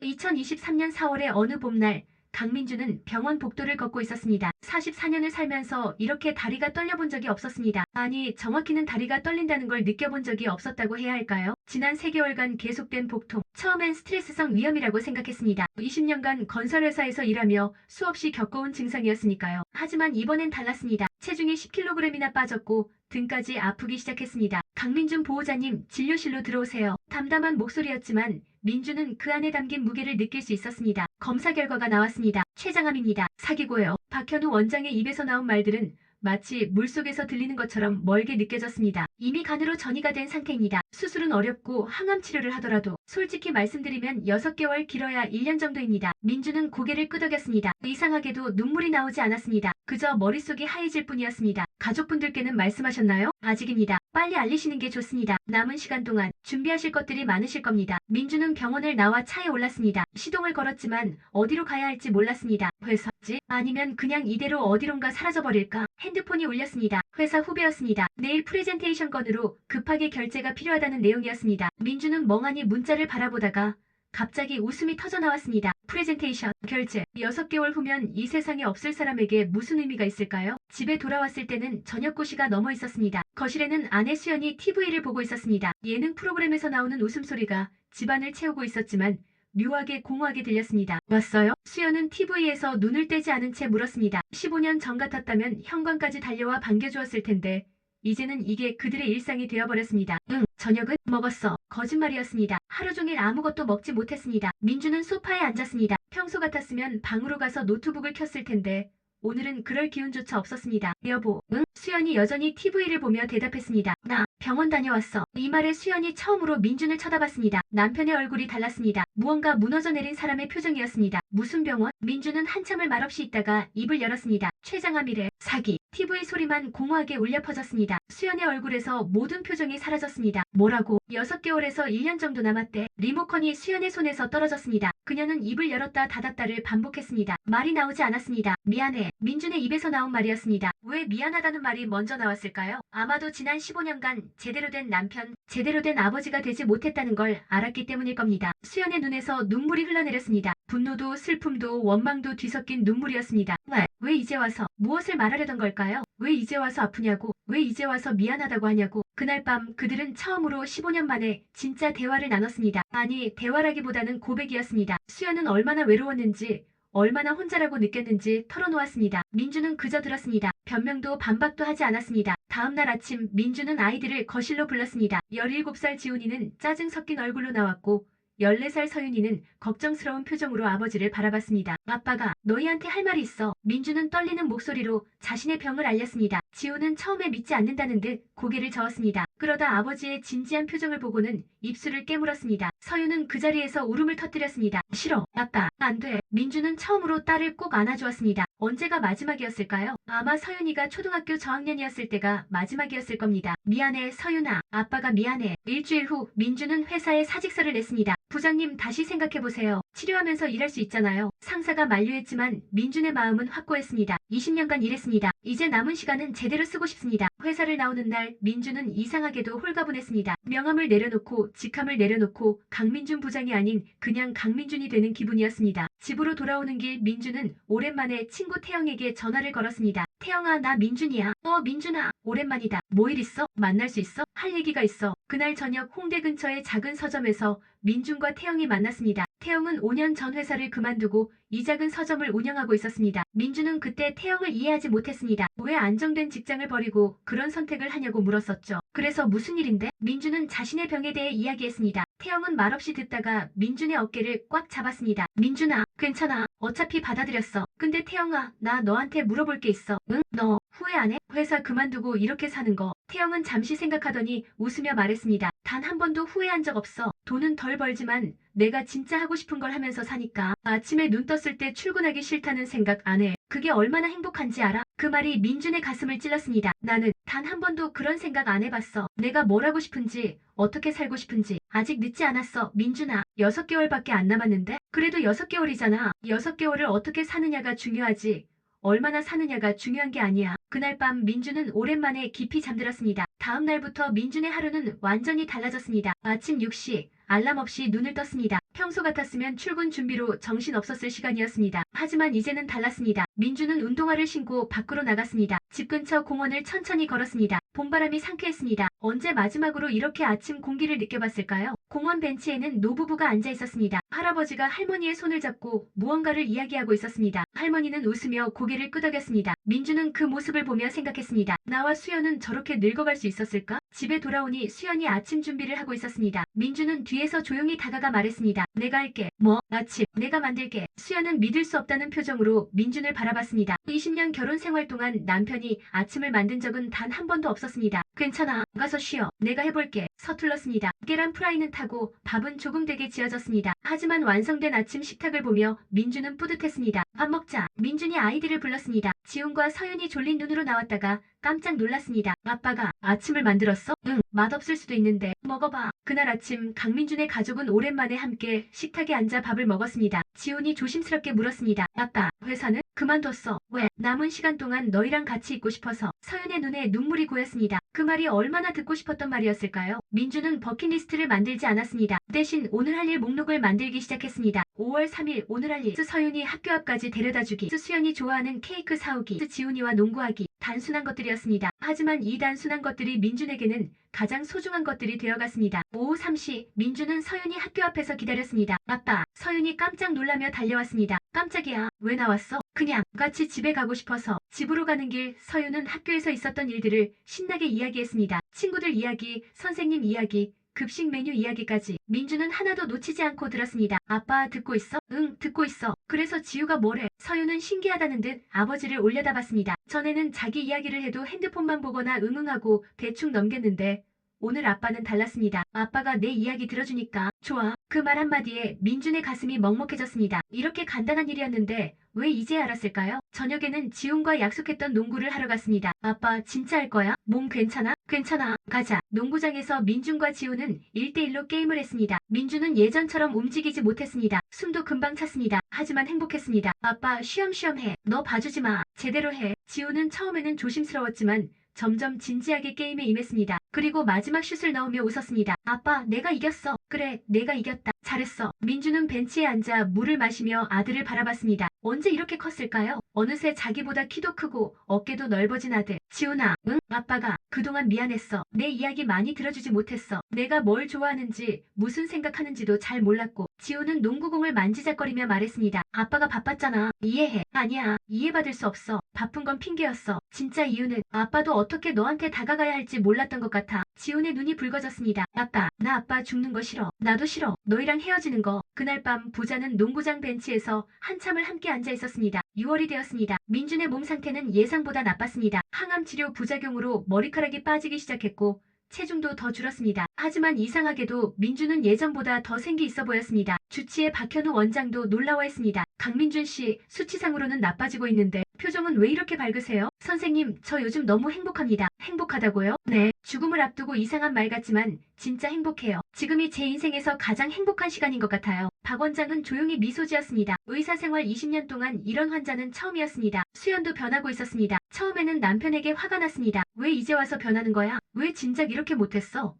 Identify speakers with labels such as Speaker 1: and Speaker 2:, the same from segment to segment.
Speaker 1: 2023년 4월의 어느 봄날 강민주는 병원 복도를 걷고 있었습니다. 44년을 살면서 이렇게 다리가 떨려본 적이 없었습니다. 아니, 정확히는 다리가 떨린다는 걸 느껴본 적이 없었다고 해야 할까요? 지난 3개월간 계속된 복통. 처음엔 스트레스성 위염이라고 생각했습니다. 20년간 건설회사에서 일하며 수없이 겪어온 증상이었으니까요. 하지만 이번엔 달랐습니다. 체중이 10kg이나 빠졌고 등까지 아프기 시작했습니다. 강민준 보호자님, 진료실로 들어오세요. 담담한 목소리였지만 민주는 그 안에 담긴 무게를 느낄 수 있었습니다. 검사 결과가 나왔습니다. 췌장암입니다. 사기고요. 박현우 원장의 입에서 나온 말들은 마치 물속에서 들리는 것처럼 멀게 느껴졌습니다. 이미 간으로 전이가 된 상태입니다. 수술은 어렵고 항암 치료를 하더라도 솔직히 말씀드리면 6개월 길어야 1년 정도입니다. 민주는 고개를 끄덕였습니다. 이상하게도 눈물이 나오지 않았습니다. 그저 머릿속이 하얘질 뿐이었습니다. 가족분들께는 말씀하셨나요? 아직입니다. 빨리 알리시는 게 좋습니다. 남은 시간 동안 준비하실 것들이 많으실 겁니다. 민주는 병원을 나와 차에 올랐습니다. 시동을 걸었지만 어디로 가야 할지 몰랐습니다. 회사지? 아니면 그냥 이대로 어디론가 사라져버릴까? 핸드폰이 울렸습니다. 회사 후배였습니다. 내일 프레젠테이션 건으로 급하게 결제가 필요하다는 내용이었습니다. 민주는 멍하니 문자를 바라보다가 갑자기 웃음이 터져나왔습니다. 프레젠테이션, 결제. 6개월 후면 이 세상에 없을 사람에게 무슨 의미가 있을까요? 집에 돌아왔을 때는 저녁 고시가 넘어 있었습니다. 거실에는 아내 수연이 TV를 보고 있었습니다. 예능 프로그램에서 나오는 웃음소리가 집안을 채우고 있었지만 묘하게 공허하게 들렸습니다. 왔어요? 수연은 TV에서 눈을 떼지 않은 채 물었습니다. 15년 전 같았다면 현관까지 달려와 반겨주었을 텐데 이제는 이게 그들의 일상이 되어버렸습니다. 응, 저녁은 먹었어. 거짓말이었습니다. 하루 종일 아무것도 먹지 못했습니다. 민주는 소파에 앉았습니다. 평소 같았으면 방으로 가서 노트북을 켰을 텐데 오늘은 그럴 기운조차 없었습니다. 여보, 응? 수연이 여전히 TV를 보며 대답했습니다. 나 병원 다녀왔어. 이 말에 수연이 처음으로 민준을 쳐다봤습니다. 남편의 얼굴이 달랐습니다. 무언가 무너져 내린 사람의 표정이었습니다. 무슨 병원? 민준은 한참을 말없이 있다가 입을 열었습니다. 췌장암이래. 사기. TV 소리만 공허하게 울려 퍼졌습니다. 수연의 얼굴에서 모든 표정이 사라졌습니다. 뭐라고? 6개월에서 1년 정도 남았대. 리모컨이 수연의 손에서 떨어졌습니다. 그녀는 입을 열었다 닫았다를 반복했습니다. 말이 나오지 않았습니다. 미안해. 민준의 입에서 나온 말이었습니다. 왜 미안하다는 말이 먼저 나왔을까요? 아마도 지난 15년간 제대로 된 남편, 제대로 된 아버지가 되지 못했다는 걸 알았기 때문일 겁니다. 수연의 눈에서 눈물이 흘러내렸습니다. 분노도 슬픔도 원망도 뒤섞인 눈물이었습니다. 왜 이제 와서 무엇을 말하려던 걸까요? 왜 이제 와서 아프냐고, 왜 이제 와서 미안하다고 하냐고. 그날 밤 그들은 처음으로 15년 만에 진짜 대화를 나눴습니다. 아니, 대화라기보다는 고백이었습니다. 수연은 얼마나 외로웠는지, 얼마나 혼자라고 느꼈는지 털어놓았습니다. 민주는 그저 들었습니다. 변명도 반박도 하지 않았습니다. 다음날 아침 민주는 아이들을 거실로 불렀습니다. 17살 지훈이는 짜증 섞인 얼굴로 나왔고 14살 서윤이는 걱정스러운 표정으로 아버지를 바라봤습니다. 아빠가 너희한테 할 말이 있어. 민주는 떨리는 목소리로 자신의 병을 알렸습니다. 지훈은 처음에 믿지 않는다는 듯 고개를 저었습니다. 그러다 아버지의 진지한 표정을 보고는 입술을 깨물었습니다. 서윤은 그 자리에서 울음을 터뜨렸습니다. 싫어. 아빠. 안 돼. 민주는 처음으로 딸을 꼭 안아주었습니다. 언제가 마지막이었을까요? 아마 서윤이가 초등학교 저학년이었을 때가 마지막이었을 겁니다. 미안해, 서윤아. 아빠가 미안해. 일주일 후 민주는 회사에 사직서를 냈습니다. 부장님, 다시 생각해보세요. 치료하면서 일할 수 있잖아요. 상사가 만류했지만 민준의 마음은 확고했습니다. 20년간 일했습니다. 이제 남은 시간은 제대로 쓰고 싶습니다. 회사를 나오는 날 민준은 이상하게도 홀가분했습니다. 명함을 내려놓고 직함을 내려놓고 강민준 부장이 아닌 그냥 강민준이 되는 기분이었습니다. 집으로 돌아오는 길 민준은 오랜만에 친구 태영에게 전화를 걸었습니다. 태영아, 나 민준이야. 민준아, 오랜만이다. 뭐 일 있어? 만날 수 있어? 할 얘기가 있어. 그날 저녁 홍대 근처의 작은 서점에서 민준과 태영이 만났습니다. 태영은 5년 전 회사를 그만두고 이 작은 서점을 운영하고 있었습니다. 민준은 그때 태영을 이해하지 못했습니다. 왜 안정된 직장을 버리고 그런 선택을 하냐고 물었었죠. 그래서 무슨 일인데? 민준은 자신의 병에 대해 이야기했습니다. 태영은 말없이 듣다가 민준의 어깨를 꽉 잡았습니다. 민준아, 괜찮아. 어차피 받아들였어. 근데 태영아, 나 너한테 물어볼 게 있어. 응? 너 후회 안 해? 회사 그만두고 이렇게 사는 거. 태영은 잠시 생각하더니 웃으며 말했습니다. 단 한 번도 후회한 적 없어. 돈은 덜 벌지만 내가 진짜 하고 싶은 걸 하면서 사니까. 아침에 눈 떴을 때 출근하기 싫다는 생각 안 해. 그게 얼마나 행복한지 알아? 그 말이 민준의 가슴을 찔렀습니다. 나는 단 한 번도 그런 생각 안 해봤어. 내가 뭘 하고 싶은지, 어떻게 살고 싶은지. 아직 늦지 않았어, 민준아. 6개월밖에 안 남았는데? 그래도 6개월이잖아. 6개월을 어떻게 사느냐가 중요하지. 얼마나 사느냐가 중요한 게 아니야. 그날 밤 민준은 오랜만에 깊이 잠들었습니다. 다음 날부터 민준의 하루는 완전히 달라졌습니다. 아침 6시 알람 없이 눈을 떴습니다. 평소 같았으면 출근 준비로 정신 없었을 시간이었습니다. 하지만 이제는 달랐습니다. 민주는 운동화를 신고 밖으로 나갔습니다. 집 근처 공원을 천천히 걸었습니다. 봄바람이 상쾌했습니다. 언제 마지막으로 이렇게 아침 공기를 느껴봤을까요? 공원 벤치에는 노부부가 앉아 있었습니다. 할아버지가 할머니의 손을 잡고 무언가를 이야기하고 있었습니다. 할머니는 웃으며 고개를 끄덕였습니다. 민주는 그 모습을 보며 생각했습니다. 나와 수연은 저렇게 늙어갈 수 있었을까? 집에 돌아오니 수연이 아침 준비를 하고 있었습니다. 민주는 뒤에서 조용히 다가가 말했습니다. 내가 할게. 뭐? 아침. 내가 만들게. 수연은 믿을 수 없다는 표정으로 민준을 바라봤습니다. 20년 결혼 생활 동안 남편이 아침을 만든 적은 단 한 번도 없었습니다. 괜찮아. 가서 쉬어. 내가 해볼게. 서툴렀습니다. 계란 프라이는 타고 밥은 조금 되게 지어졌습니다. 하지만 완성된 아침 식탁을 보며 민주는 뿌듯했습니다. 밥 먹자. 민준이 아이들을 불렀습니다. 지훈과 서윤이 졸린 눈으로 나왔다가 깜짝 놀랐습니다. 아빠가 아침을 만들었어? 응, 맛없을 수도 있는데 먹어봐. 그날 아침 강민준의 가족은 오랜만에 함께 식탁에 앉아 밥을 먹었습니다. 지훈이 조심스럽게 물었습니다. 아빠, 회사는? 그만뒀어. 왜? 남은 시간 동안 너희랑 같이 있고 싶어서. 서윤의 눈에 눈물이 고였습니다. 그 말이 얼마나 듣고 싶었던 말이었을까요? 민주는 버킷리스트를 만들지 않았습니다. 대신 오늘 할 일 목록을 만들기 시작했습니다. 5월 3일 오늘 할 일. 서윤이 학교 앞까지 데려다주기. 수연이 좋아하는 케이크 사오기. 지훈이와 농구하기. 단순한 것들이었습니다. 하지만 이 단순한 것들이 민준에게는 가장 소중한 것들이 되어갔습니다. 오후 3시 민준은 서윤이 학교 앞에서 기다렸습니다. 아빠, 서윤이 깜짝 놀라며 달려왔습니다. 깜짝이야. 왜 나왔어? 그냥 같이 집에 가고 싶어서. 집으로 가는 길 서윤은 학교에서 있었던 일들을 신나게 이야기했습니다. 친구들 이야기, 선생님 이야기, 급식 메뉴 이야기까지. 민주는 하나도 놓치지 않고 들었습니다. 아빠 듣고 있어? 응, 듣고 있어. 그래서 지우가 뭐래? 서윤은 신기하다는 듯 아버지를 올려다봤습니다. 전에는 자기 이야기를 해도 핸드폰만 보거나 응응하고 대충 넘겼는데 오늘 아빠는 달랐습니다. 아빠가 내 이야기 들어주니까 좋아. 그 말 한마디에 민준의 가슴이 먹먹해졌습니다. 이렇게 간단한 일이었는데 왜 이제 알았을까요? 저녁에는 지훈과 약속했던 농구를 하러 갔습니다. 아빠 진짜 할 거야? 몸 괜찮아? 괜찮아. 가자. 농구장에서 민준과 지훈은 1대1로 게임을 했습니다. 민준은 예전처럼 움직이지 못했습니다. 숨도 금방 찼습니다. 하지만 행복했습니다. 아빠 쉬엄쉬엄 해. 너 봐주지 마. 제대로 해. 지훈은 처음에는 조심스러웠지만 점점 진지하게 게임에 임했습니다. 그리고 마지막 슛을 넣으며 웃었습니다. 아빠, 내가 이겼어. 그래, 내가 이겼다. 잘했어. 민주는 벤치에 앉아 물을 마시며 아들을 바라봤습니다. 언제 이렇게 컸을까요? 어느새 자기보다 키도 크고 어깨도 넓어진 아들. 지훈아, 응? 아빠가 그동안 미안했어. 내 이야기 많이 들어주지 못했어. 내가 뭘 좋아하는지, 무슨 생각하는지도 잘 몰랐고. 지훈은 농구공을 만지작거리며 말했습니다. 아빠가 바빴잖아. 이해해. 아니야. 이해받을 수 없어. 바쁜 건 핑계였어. 진짜 이유는 아빠도 어떻게 너한테 다가가야 할지 몰랐던 것 같아. 지훈의 눈이 붉어졌습니다. 아빠, 나 아빠 죽는 거 싫어. 나도 싫어. 너희랑 헤어지는 거. 그날 밤 부자는 농구장 벤치에서 한참을 함께 앉아 있었습니다. 6월이 되었습니다. 민준의 몸 상태는 예상보다 나빴습니다. 항암 치료 부작용으로 머리카락이 빠지기 시작했고 체중도 더 줄었습니다. 하지만 이상하게도 민준은 예전보다 더 생기 있어 보였습니다. 주치의 박현우 원장도 놀라워했습니다. 강민준 씨, 수치상으로는 나빠지고 있는데 표정은 왜 이렇게 밝으세요? 선생님, 저 요즘 너무 행복합니다. 행복하다고요? 네. 죽음을 앞두고 이상한 말 같지만 진짜 행복해요. 지금이 제 인생에서 가장 행복한 시간인 것 같아요. 박 원장은 조용히 미소 지었습니다. 의사생활 20년 동안 이런 환자는 처음이었습니다. 수연도 변하고 있었습니다. 처음에는 남편에게 화가 났습니다. 왜 이제 와서 변하는 거야? 왜 진작 이렇게 못했어?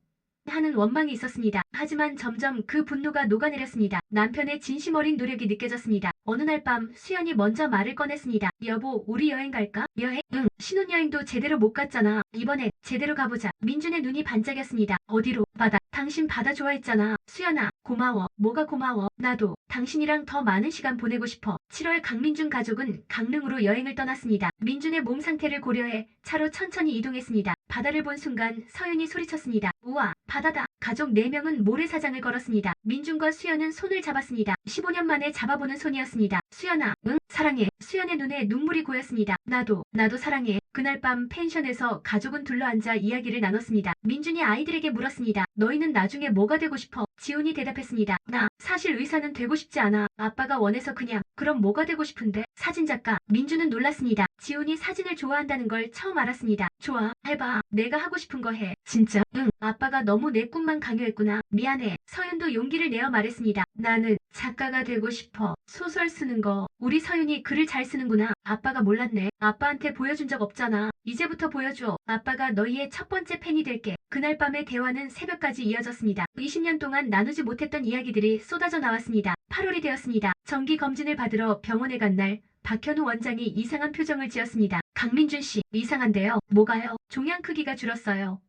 Speaker 1: 하는 원망이 있었습니다. 하지만 점점 그 분노가 녹아내렸습니다. 남편의 진심 어린 노력이 느껴졌습니다. 어느 날 밤 수연이 먼저 말을 꺼냈습니다. 여보, 우리 여행 갈까? 여행? 응. 신혼여행도 제대로 못 갔잖아. 이번엔 제대로 가보자. 민준의 눈이 반짝였습니다. 어디로? 바다. 당신 바다 좋아했잖아. 수연아, 고마워. 뭐가 고마워? 나도 당신이랑 더 많은 시간 보내고 싶어. 7월 강민준 가족은 강릉으로 여행을 떠났습니다. 민준의 몸 상태를 고려해 차로 천천히 이동했습니다. 바다를 본 순간 서윤이 소리쳤습니다. 우와, 바다다. 가족 4명은 모래사장을 걸었습니다. 민준과 수연은 손을 잡았습니다. 15년 만에 잡아보는 손이었습니다. 수연아, 응? 사랑해. 수연의 눈에 눈물이 고였습니다. 나도 사랑해. 그날 밤 펜션에서 가족은 둘러앉아 이야기를 나눴습니다. 민준이 아이들에게 물었습니다. 너희는 나중에 뭐가 되고 싶어? 지훈이 대답했습니다. 나 사실 의사는 되고 싶지 않아. 아빠가 원해서 그냥. 그럼 뭐가 되고 싶은데? 사진작가. 민준은 놀랐습니다. 지훈이 사진을 좋아한다는 걸 처음 알았습니다. 좋아, 해봐. 내가 하고 싶은 거 해. 진짜? 응. 아빠가 너무 내 꿈만 강요했구나. 미안해. 서윤도 용기를 내어 말했습니다. 나는 작가가 되고 싶어. 소설 쓰는 거. 우리 서윤이 글을 잘 쓰는구나. 아빠가 몰랐네. 아빠한테 보여준 적 없잖아. 이제부터 보여줘. 아빠가 너희의 첫 번째 팬이 될게. 그날 밤의 대화는 새벽까지 이어졌습니다. 20년 동안 나누지 못했던 이야기들이 쏟아져 나왔습니다. 8월이 되었습니다. 정기 검진을 받으러 병원에 간 날 박현우 원장이 이상한 표정을 지었습니다. 강민준 씨, 이상한데요. 뭐가요? 종양 크기가 줄었어요.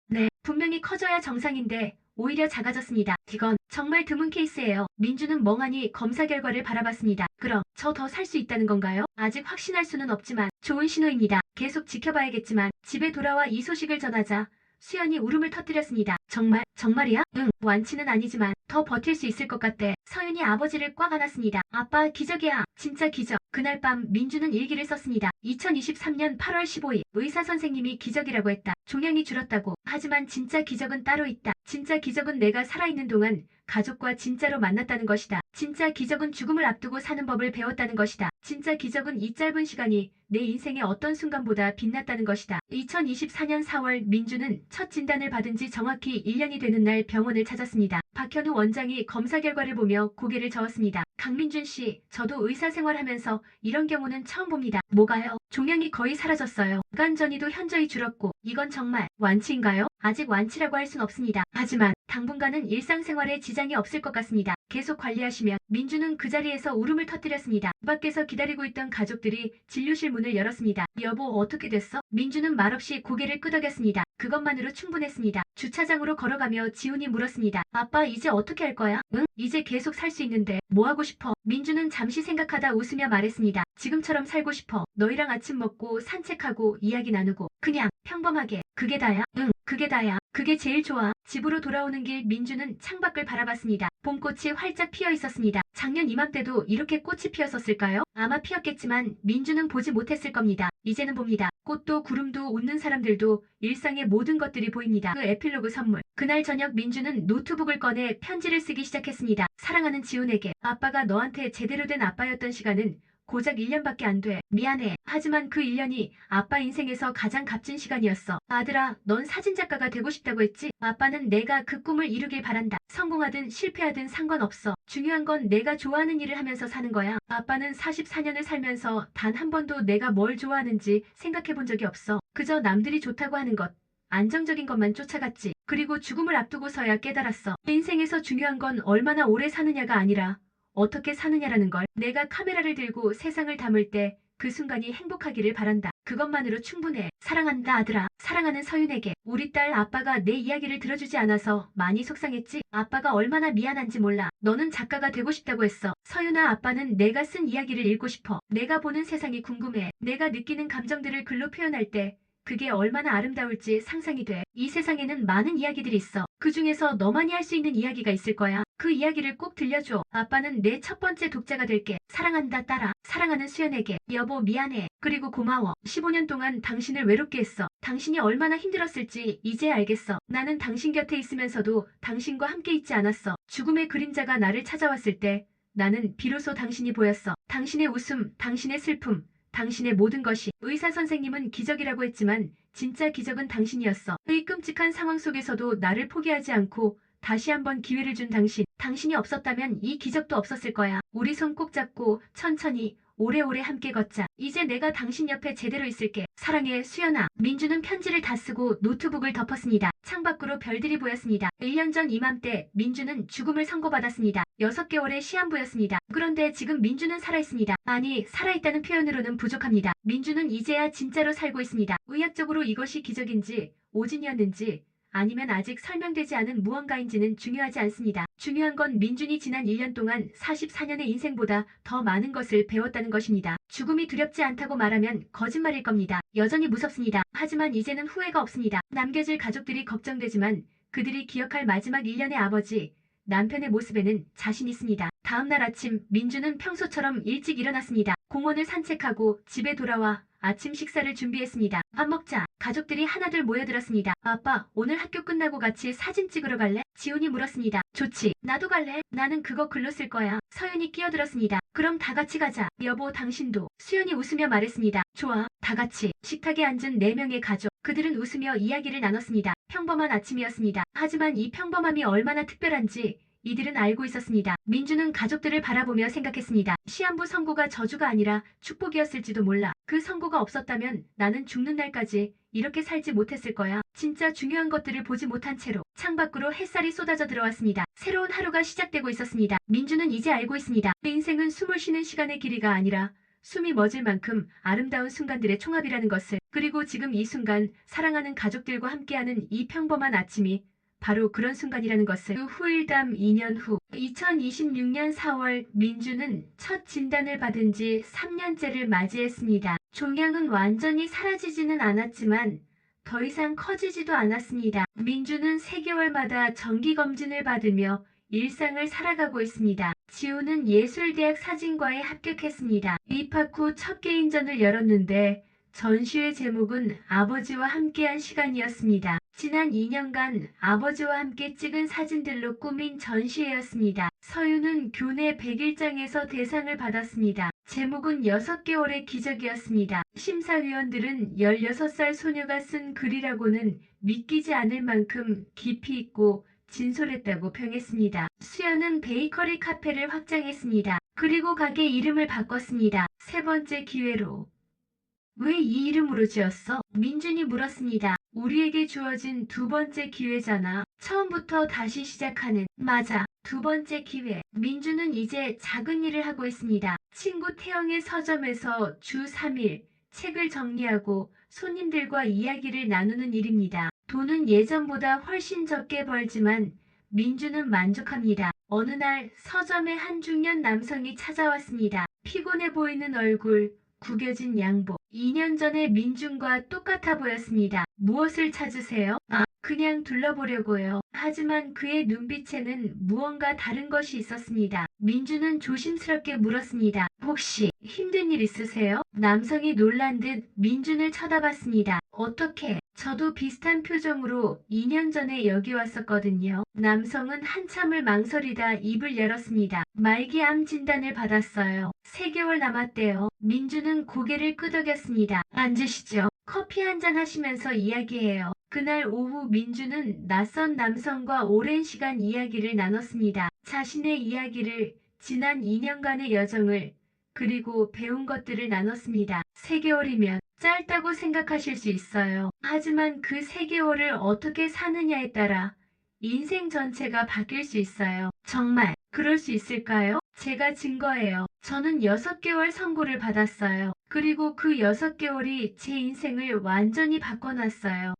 Speaker 1: 네, 분명히 커져야 정상인데 오히려 작아졌습니다. 이건 정말 드문 케이스예요. 민주는 멍하니 검사 결과를 바라봤습니다. 그럼 저 더 살 수 있다는 건가요? 아직 확신할 수는 없지만 좋은 신호입니다. 계속 지켜봐야겠지만 집에 돌아와 이 소식을 전하자 수연이 울음을 터뜨렸습니다. 정말이야? 응, 완치는 아니지만 더 버틸 수 있을 것 같대. 서윤이 아버지를 꽉 안았습니다. 아빠, 기적이야. 진짜 기적. 그날 밤 민주는 일기를 썼습니다. 2023년 8월 15일 의사 선생님이 기적이라고 했다. 종양이 줄었다고. 하지만 진짜 기적은 따로 있다. 진짜 기적은 내가 살아있는 동안 가족과 진짜로 만났다는 것이다. 진짜 기적은 죽음을 앞두고 사는 법을 배웠다는 것이다. 진짜 기적은 이 짧은 시간이 내 인생의 어떤 순간보다 빛났다는 것이다. 2024년 4월 민주는 첫 진단을 받은 지 정확히 1년이 되는 날 병원을 찾았습니다. 박현우 원장이 검사 결과를 보며 고개를 저었습니다. 강민준 씨, 저도 의사 생활하면서 이런 경우는 처음 봅니다. 뭐가요? 종양이 거의 사라졌어요. 간 전이도 현저히 줄었고 이건 정말 완치인가요? 아직 완치라고 할 순 없습니다. 하지만 당분간은 일상생활에 지장이 없을 것 같습니다. 계속 관리하시면. 민주는 그 자리에서 울음을 터뜨렸습니다. 밖에서 기다리고 있던 가족들이 진료실 문을 열었습니다. 여보, 어떻게 됐어? 민주는 말없이 고개를 끄덕였습니다. 그것만으로 충분했습니다. 주차장으로 걸어가며 지훈이 물었습니다. 아빠, 이제 어떻게 할 거야? 응? 이제 계속 살 수 있는데 뭐 하고 싶어? 민주는 잠시 생각하다 웃으며 말했습니다. 지금처럼 살고 싶어. 너희랑 아침 먹고 산책하고 이야기 나누고 그냥 평범하게. 그게 다야? 응, 그게 다야. 그게 제일 좋아. 집으로 돌아오는 길 민주는 창밖을 바라봤습니다. 봄꽃이 활짝 피어 있었습니다. 작년 이맘때도 이렇게 꽃이 피었었을까요? 아마 피었겠지만 민주는 보지 못했을 겁니다. 이제는 봅니다. 꽃도 구름도 웃는 사람들도 일상의 모든 것들이 보입니다. 그 에필로그 선물. 그날 저녁 민주는 노트북을 꺼내 편지를 쓰기 시작했습니다. 사랑하는 지훈에게. 아빠가 너한테 제대로 된 아빠였던 시간은 고작 1년밖에 안 돼. 미안해. 하지만 그 1년이 아빠 인생에서 가장 값진 시간이었어. 아들아, 넌 사진작가가 되고 싶다고 했지? 아빠는 내가 그 꿈을 이루길 바란다. 성공하든 실패하든 상관없어. 중요한 건 내가 좋아하는 일을 하면서 사는 거야. 아빠는 44년을 살면서 단 한 번도 내가 뭘 좋아하는지 생각해 본 적이 없어. 그저 남들이 좋다고 하는 것. 안정적인 것만 쫓아갔지. 그리고 죽음을 앞두고서야 깨달았어. 인생에서 중요한 건 얼마나 오래 사느냐가 아니라 어떻게 사느냐라는 걸. 내가 카메라를 들고 세상을 담을 때 그 순간이 행복하기를 바란다. 그것만으로 충분해. 사랑한다, 아들아. 사랑하는 서윤에게. 우리 딸 아빠가 내 이야기를 들어주지 않아서 많이 속상했지? 아빠가 얼마나 미안한지 몰라. 너는 작가가 되고 싶다고 했어. 서윤아, 아빠는 내가 쓴 이야기를 읽고 싶어. 내가 보는 세상이 궁금해. 내가 느끼는 감정들을 글로 표현할 때 그게 얼마나 아름다울지 상상이 돼. 이 세상에는 많은 이야기들이 있어. 그 중에서 너만이 할 수 있는 이야기가 있을 거야. 그 이야기를 꼭 들려줘. 아빠는 내 첫 번째 독자가 될게. 사랑한다, 딸아. 사랑하는 수연에게. 여보, 미안해. 그리고 고마워. 15년 동안 당신을 외롭게 했어. 당신이 얼마나 힘들었을지 이제 알겠어. 나는 당신 곁에 있으면서도 당신과 함께 있지 않았어. 죽음의 그림자가 나를 찾아왔을 때 나는 비로소 당신이 보였어. 당신의 웃음, 당신의 슬픔, 당신의 모든 것이. 의사 선생님은 기적이라고 했지만 진짜 기적은 당신이었어. 이 끔찍한 상황 속에서도 나를 포기하지 않고 다시 한번 기회를 준 당신. 당신이 없었다면 이 기적도 없었을 거야. 우리 손 꼭 잡고 천천히 오래오래 함께 걷자. 이제 내가 당신 옆에 제대로 있을게. 사랑해, 수연아. 민주는 편지를 다 쓰고 노트북을 덮었습니다. 창밖으로 별들이 보였습니다. 1년 전 이맘때 민주는 죽음을 선고받았습니다. 6개월의 시한부였습니다. 그런데 지금 민주는 살아있습니다. 아니, 살아있다는 표현으로는 부족합니다. 민주는 이제야 진짜로 살고 있습니다. 의학적으로 이것이 기적인지 오진이었는지 아니면 아직 설명되지 않은 무언가인지는 중요하지 않습니다. 중요한 건 민준이 지난 1년 동안 44년의 인생보다 더 많은 것을 배웠다는 것입니다. 죽음이 두렵지 않다고 말하면 거짓말일 겁니다. 여전히 무섭습니다. 하지만 이제는 후회가 없습니다. 남겨질 가족들이 걱정되지만 그들이 기억할 마지막 1년의 아버지, 남편의 모습에는 자신 있습니다. 다음날 아침 민주는 평소처럼 일찍 일어났습니다. 공원을 산책하고 집에 돌아와 아침 식사를 준비했습니다. 밥 먹자. 가족들이 하나둘 모여들었습니다. 아빠, 오늘 학교 끝나고 같이 사진 찍으러 갈래? 지훈이 물었습니다. 좋지. 나도 갈래. 나는 그거 글로 쓸 거야. 서윤이 끼어들었습니다. 그럼 다 같이 가자. 여보, 당신도. 수연이 웃으며 말했습니다. 좋아. 다 같이. 식탁에 앉은 4명의 가족. 그들은 웃으며 이야기를 나눴습니다. 평범한 아침이었습니다. 하지만 이 평범함이 얼마나 특별한지 이들은 알고 있었습니다. 민주는 가족들을 바라보며 생각했습니다. 시한부 선고가 저주가 아니라 축복이었을지도 몰라. 그 선고가 없었다면 나는 죽는 날까지 이렇게 살지 못했을 거야. 진짜 중요한 것들을 보지 못한 채로 창밖으로 햇살이 쏟아져 들어왔습니다. 새로운 하루가 시작되고 있었습니다. 민주는 이제 알고 있습니다. 인생은 숨을 쉬는 시간의 길이가 아니라 숨이 멎을 만큼 아름다운 순간들의 총합이라는 것을. 그리고 지금 이 순간 사랑하는 가족들과 함께하는 이 평범한 아침이 바로 그런 순간이라는 것을. 그 후일담 2년 후 2026년 4월 민주는 첫 진단을 받은 지 3년째를 맞이했습니다. 종양은 완전히 사라지지는 않았지만 더 이상 커지지도 않았습니다. 민주는 3개월마다 정기검진을 받으며 일상을 살아가고 있습니다. 지우는 예술대학 사진과에 합격했습니다. 입학 후 첫 개인전을 열었는데 전시회 제목은 아버지와 함께한 시간이었습니다. 지난 2년간 아버지와 함께 찍은 사진들로 꾸민 전시회였습니다. 서유는 교내 100일장에서 대상을 받았습니다. 제목은 6개월의 기적이었습니다. 심사위원들은 16살 소녀가 쓴 글이라고는 믿기지 않을 만큼 깊이 있고 진솔했다고 평했습니다. 수연은 베이커리 카페를 확장했습니다. 그리고 가게 이름을 바꿨습니다. 3번째 기회로. 왜 이 이름으로 지었어? 민준이 물었습니다. 우리에게 주어진 2번째 기회잖아. 처음부터 다시 시작하는. 맞아. 2번째 기회. 민주는 이제 작은 일을 하고 있습니다. 친구 태영의 서점에서 주 3일 책을 정리하고 손님들과 이야기를 나누는 일입니다. 돈은 예전보다 훨씬 적게 벌지만 민주는 만족합니다. 어느 날 서점에 한 중년 남성이 찾아왔습니다. 피곤해 보이는 얼굴, 구겨진 양복. 2년 전에 민준과 똑같아 보였습니다. 무엇을 찾으세요? 그냥 둘러보려고요. 하지만 그의 눈빛에는 무언가 다른 것이 있었습니다. 민주는 조심스럽게 물었습니다. 혹시 힘든 일 있으세요? 남성이 놀란 듯 민준을 쳐다봤습니다. 어떻게? 저도 비슷한 표정으로 2년 전에 여기 왔었거든요. 남성은 한참을 망설이다 입을 열었습니다. 말기암 진단을 받았어요. 3개월 남았대요. 민주는 고개를 끄덕였습니다. 앉으시죠. 커피 한잔 하시면서 이야기해요. 그날 오후 민주는 낯선 남성과 오랜 시간 이야기를 나눴습니다. 자신의 이야기를, 지난 2년간의 여정을, 그리고 배운 것들을 나눴습니다. 3개월이면 짧다고 생각하실 수 있어요. 하지만 그 3개월을 어떻게 사느냐에 따라 인생 전체가 바뀔 수 있어요. 정말 그럴 수 있을까요? 제가 증거예요. 저는 6개월 선고를 받았어요. 그리고 그 6개월이 제 인생을 완전히 바꿔놨어요.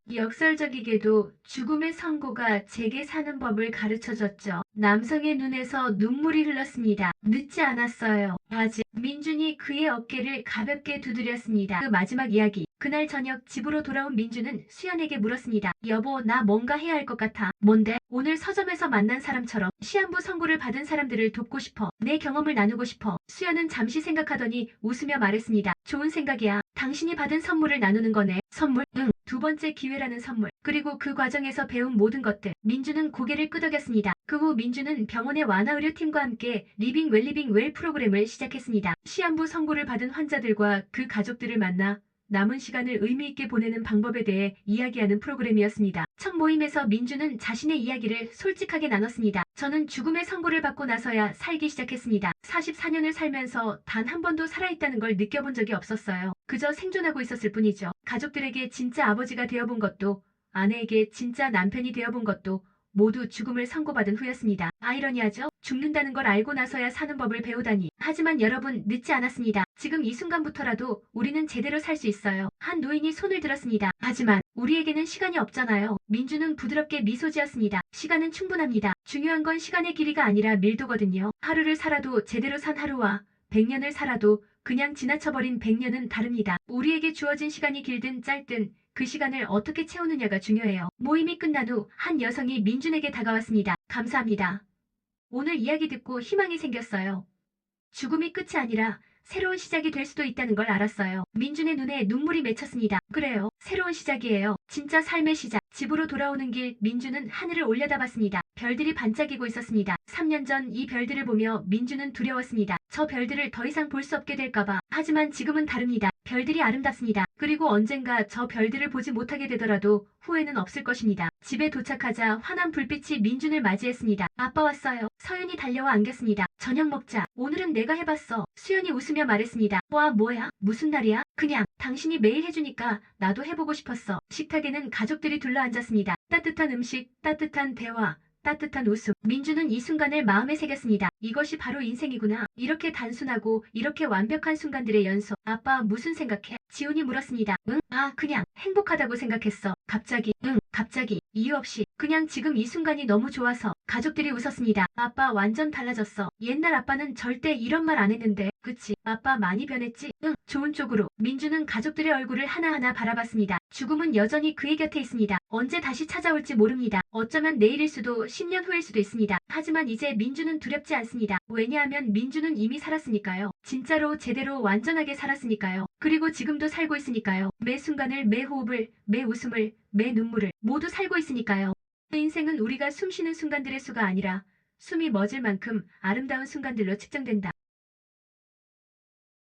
Speaker 1: 역설적이게도 죽음의 선고가 제게 사는 법을 가르쳐줬죠. 남성의 눈에서 눈물이 흘렀습니다. 늦지 않았어요. 아직. 민준이 그의 어깨를 가볍게 두드렸습니다. 그 마지막 이야기. 그날 저녁 집으로 돌아온 민준은 수연에게 물었습니다. 여보, 나 뭔가 해야 할 것 같아. 뭔데? 오늘 서점에서 만난 사람처럼 시한부 선고를 받은 사람들을 돕고 싶어. 내 경험을 나누고 싶어. 수연은 잠시 생각하더니 웃으며 말했습니다. 좋은 생각이야. 당신이 받은 선물을 나누는 거네. 선물? 응. 2번째 기회라는 선물. 그리고 그 과정에서 배운 모든 것들. 민주는 고개를 끄덕였습니다. 그 후 민주는 병원의 완화의료팀과 함께 리빙 웰 프로그램을 시작했습니다. 시한부 선고를 받은 환자들과 그 가족들을 만나 남은 시간을 의미 있게 보내는 방법에 대해 이야기하는 프로그램이었습니다. 첫 모임에서 민주는 자신의 이야기를 솔직하게 나눴습니다. 저는 죽음의 선고를 받고 나서야 살기 시작했습니다. 44년을 살면서 단 한 번도 살아있다는 걸 느껴본 적이 없었어요. 그저 생존하고 있었을 뿐이죠. 가족들에게 진짜 아버지가 되어본 것도, 아내에게 진짜 남편이 되어본 것도 모두 죽음을 선고받은 후였습니다. 아이러니하죠? 죽는다는 걸 알고 나서야 사는 법을 배우다니. 하지만 여러분, 늦지 않았습니다. 지금 이 순간부터라도 우리는 제대로 살 수 있어요. 한 노인이 손을 들었습니다. 하지만 우리에게는 시간이 없잖아요. 민주는 부드럽게 미소 지었습니다. 시간은 충분합니다. 중요한 건 시간의 길이가 아니라 밀도거든요. 하루를 살아도 제대로 산 하루와 100년을 살아도 그냥 지나쳐버린 100년은 다릅니다. 우리에게 주어진 시간이 길든 짧든 그 시간을 어떻게 채우느냐가 중요해요. 모임이 끝난 후 한 여성이 민준에게 다가왔습니다. 감사합니다. 오늘 이야기 듣고 희망이 생겼어요. 죽음이 끝이 아니라 새로운 시작이 될 수도 있다는 걸 알았어요. 민준의 눈에 눈물이 맺혔습니다. 그래요. 새로운 시작이에요. 진짜 삶의 시작. 집으로 돌아오는 길 민주는 하늘을 올려다봤습니다. 별들이 반짝이고 있었습니다. 3년 전 이 별들을 보며 민주는 두려웠습니다. 저 별들을 더 이상 볼 수 없게 될까봐. 하지만 지금은 다릅니다. 별들이 아름답습니다. 그리고 언젠가 저 별들을 보지 못하게 되더라도 후회는 없을 것입니다. 집에 도착하자 환한 불빛이 민준을 맞이했습니다. 아빠 왔어요. 서윤이 달려와 안겼습니다. 저녁 먹자. 오늘은 내가 해봤어. 수연이 웃으며 말했습니다. 와, 뭐야? 무슨 날이야? 그냥 당신이 매일 해주니까 나도 해보고 싶었어. 식탁에는 가족들이 둘러앉았습니다. 따뜻한 음식, 따뜻한 대화, 따뜻한 웃음. 민주는 이 순간을 마음에 새겼습니다. 이것이 바로 인생이구나. 이렇게 단순하고 이렇게 완벽한 순간들의 연속. 아빠 무슨 생각해? 지훈이 물었습니다. 응? 아, 그냥 행복하다고 생각했어. 갑자기. 응, 갑자기. 이유 없이. 그냥 지금 이 순간이 너무 좋아서. 가족들이 웃었습니다. 아빠 완전 달라졌어. 옛날 아빠는 절대 이런 말 안 했는데. 그치? 아빠 많이 변했지? 응, 좋은 쪽으로. 민주는 가족들의 얼굴을 하나하나 바라봤습니다. 죽음은 여전히 그의 곁에 있습니다. 언제 다시 찾아올지 모릅니다. 어쩌면 내일일 수도 10년 후일 수도 있습니다. 하지만 이제 민주는 두렵지 않습니다. 왜냐하면 민주는 이미 살았으니까요. 진짜로 제대로 완전하게 살았으니까요. 그리고 지금도 살고 있으니까요. 매 순간을, 매 호흡을, 매 웃음을, 매 눈물을 모두 살고 있으니까요. 인생은 우리가 숨쉬는 순간들의 수가 아니라 숨이 멎을 만큼 아름다운 순간들로 측정된다.